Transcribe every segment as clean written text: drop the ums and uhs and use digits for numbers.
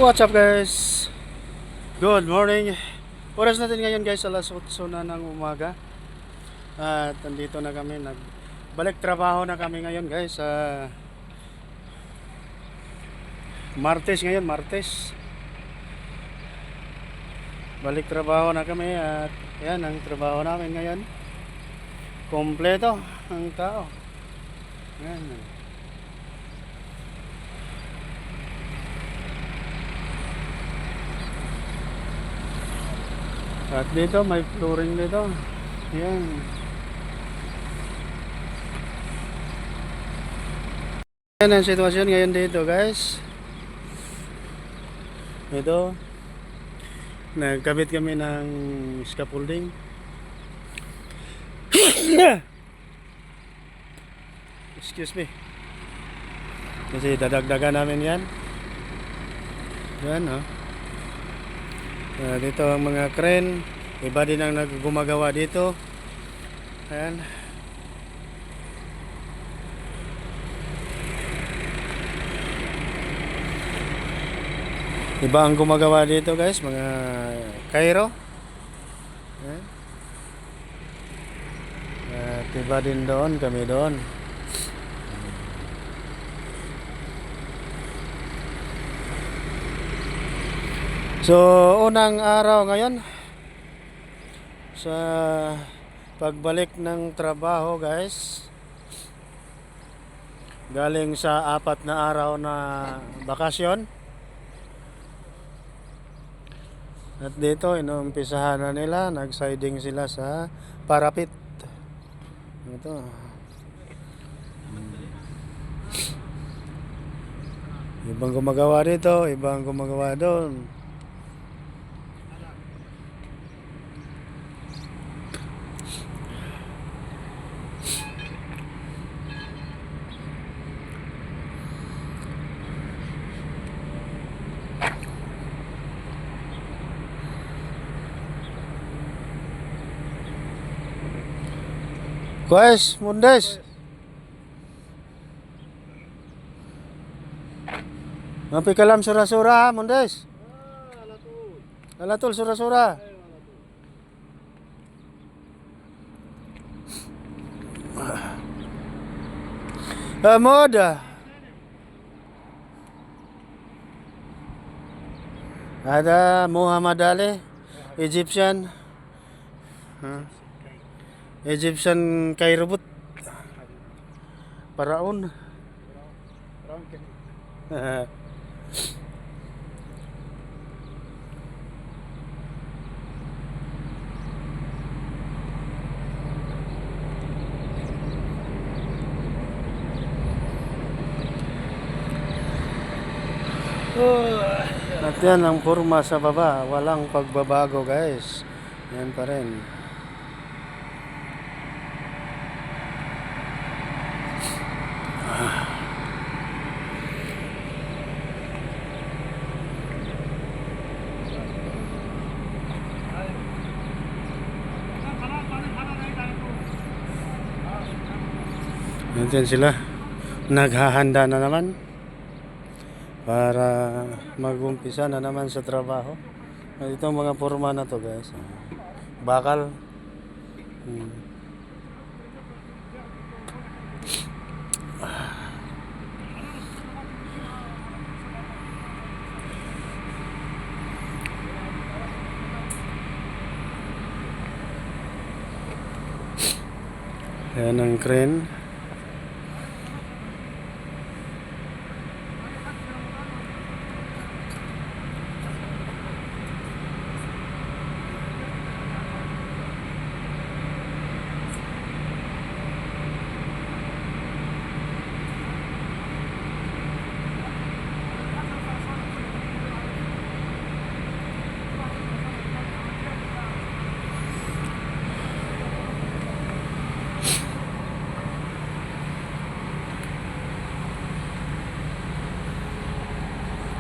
What's up guys? Good morning. Oras natin ngayon guys, alas 8 na ng umaga. At nandito na kami, nagbalik trabaho na kami ngayon guys. Martes ngayon, Martes. Balik trabaho na kami at yan ang trabaho namin ngayon. Kompleto ang tao. Yan. At dito may flooring dito. Yan. Yan ang sitwasyon ngayon dito guys. Ito, nagkabit kami ng scaffolding. Excuse me. Kasi dadagdagan namin yan. Yan oh. Dito ang mga crane, iba din ang gumagawa dito. Ayan. Iba ang gumagawa dito guys, mga kairo. Ayan. At iba din doon, kami doon. So, unang araw ngayon sa pagbalik ng trabaho guys, galing sa 4 na araw na bakasyon. At dito inumpisahan na nila, nag-siding sila sa parapet. Ito. Ibang gumagawa dito, ibang gumagawa doon. Guys, Mundes. Ngapi kalam sura-sura, Mundes. Alatul sura-sura. Moda. Ada Muhammad Ali, Egyptian. Egyptian kay robot. Paraon. At yan ang forma sa baba, walang pagbabago guys. Yan pa rin. Nandiyan sila, naghahanda na naman para mag-umpisa na naman sa trabaho. Ito ang mga forma na to guys, bakal. Ayan ang crane.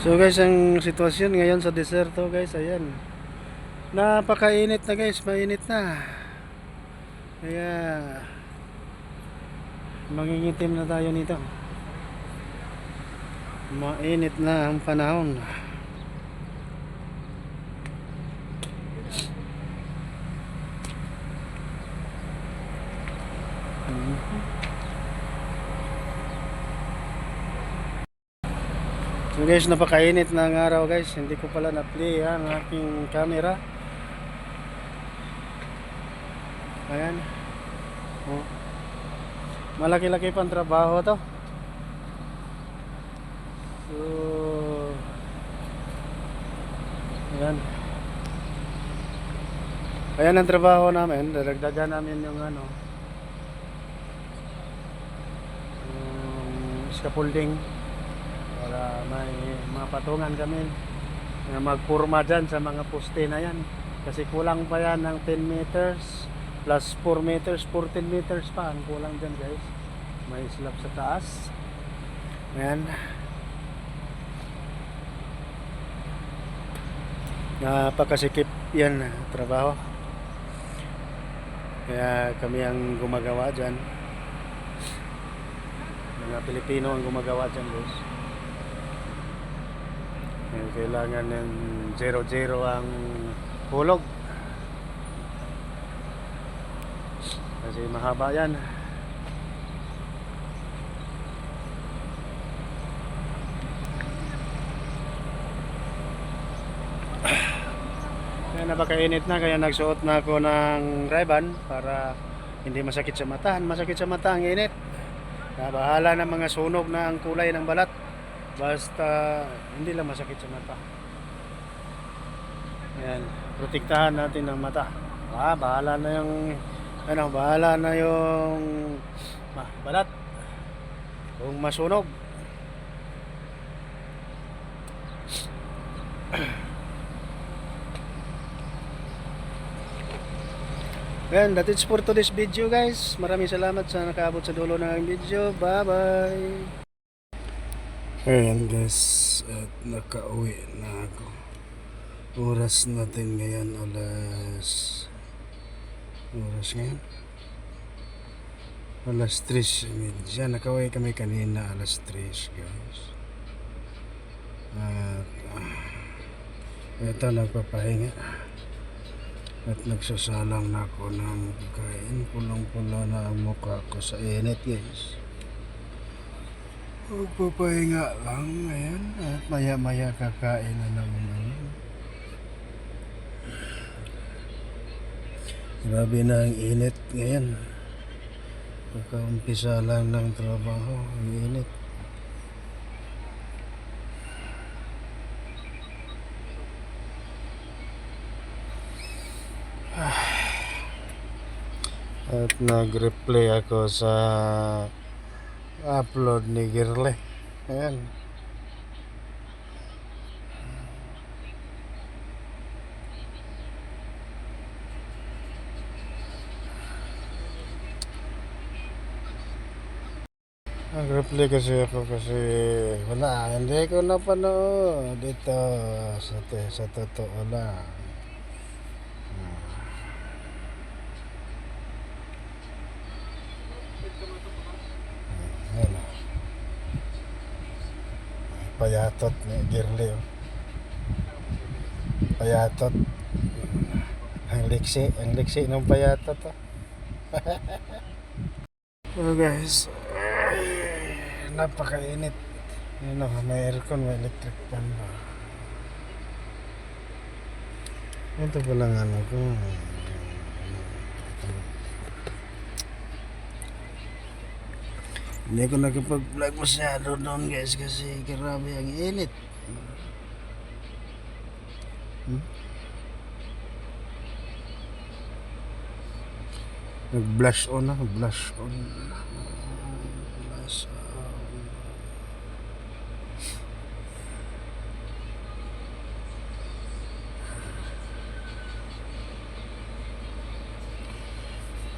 So guys, ang sitwasyon ngayon sa deserto guys, ayan. Napakainit na guys, mainit na. Kaya mangingitim na tayo nito. Mainit na ang panahon. So guys, napakainit na ang araw guys. Hindi ko pala na-play ang aking camera. Ayan. Oh. Malaki-laki pang trabaho to. So, ayan. Ayan ang trabaho namin. Dadagdagan namin yung scaffolding para may mga patungan kami na magpurma dyan sa mga poste na yan. Kasi kulang pa yan ng 10 meters plus 4 meters, 14 meters pa ang kulang dyan guys. May slab sa taas. Ayan. Napakasikip yan trabaho. Kaya kami ang gumagawa dyan. Mga Pilipino ang gumagawa dyan guys. Kailangan ng 0-0 ang hulog. Kasi mahaba yan. Kaya napakainit na, kaya nagsuot na ako ng Ray-Ban para hindi masakit sa mata. Masakit sa mata ang init. Bahala ng mga sunog na ang kulay ng balat. Basta hindi lang masakit sa mata. Ayan, protektahan natin ang mata. Bahala na yung bahala na yung balat kung masunog. Ayan, that is for today's video guys. Maraming salamat sa nakaabot sa dulo ng video. Bye bye. Ayan guys, at nakauwi na ako. Oras natin ngayon oras ngayon alas 3:30. Nakauwi kami kanina alas 3 guys. At ito nagpapahinga at nagsasalang na ako ng pagkain. Pulong-pulo na ang mukha ko sa init guys. Magpapahinga lang ngayon at maya-maya kakain na naman ngayon. Grabe na ang init ngayon. Pagka-umpisa lang ng trabaho, ang init. At nag-replay ako sa upload ni Girle. Ayan. Nag-replay kasi ako kasi hindi ko napanood dito sa totoo lang. Ayan. Payatot ni Girle. Payatot. Ang liksi ng payatot. So guys, napakainit. May aircon, may electric fan ba. Ito pa lang ko. Hindi ko nakapag-vlog masyado doon guys kasi grabe ang init. Nag-blush on. Blush on.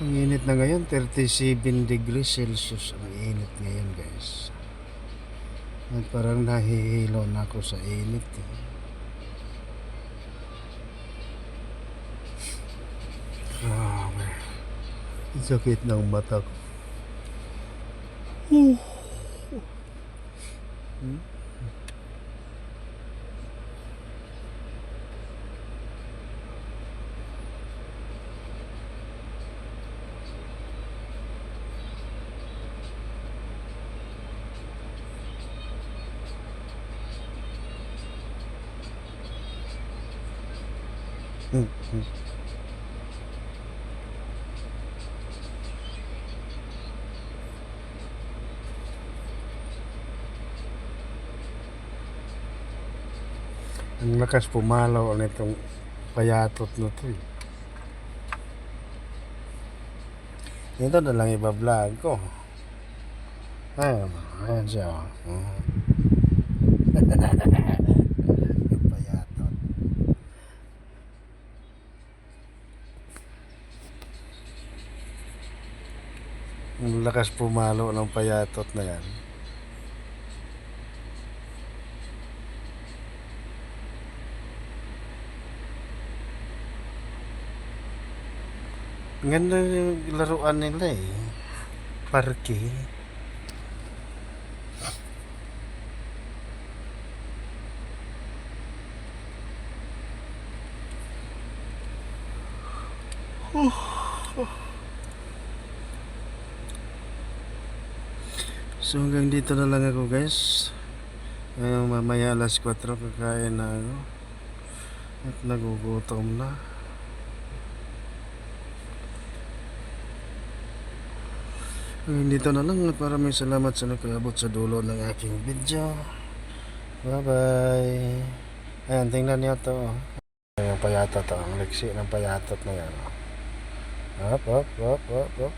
Ang init na ngayon, 37 degrees Celsius ang init ngayon guys. At parang nahihilo na ako sa init. Grabe. Sakit ng mata ko. Ang lakas pumalaw nitong payatot na to eh. Ito na lang iba-vlog ko. Ayan siya. Payatot. Ang lakas pumalo ng payatot na yan. Ganda yung laruan nila eh. Parke. So hanggang dito na lang ako guys. Mamaya alas 4 kakain na ako. At nagugutom na. Dito na lang at maraming salamat sa nakaabot sa dulo ng aking video. Bye bye. Ayan, tingnan niyo to. Yung payatot to. Ang liksi ng payatot na yan. Hop, hop, hop, hop, hop.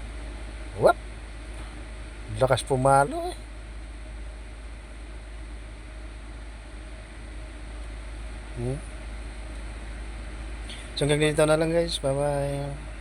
Whoop! Lakas pumalo eh. So hanggang dito na lang guys. Bye bye.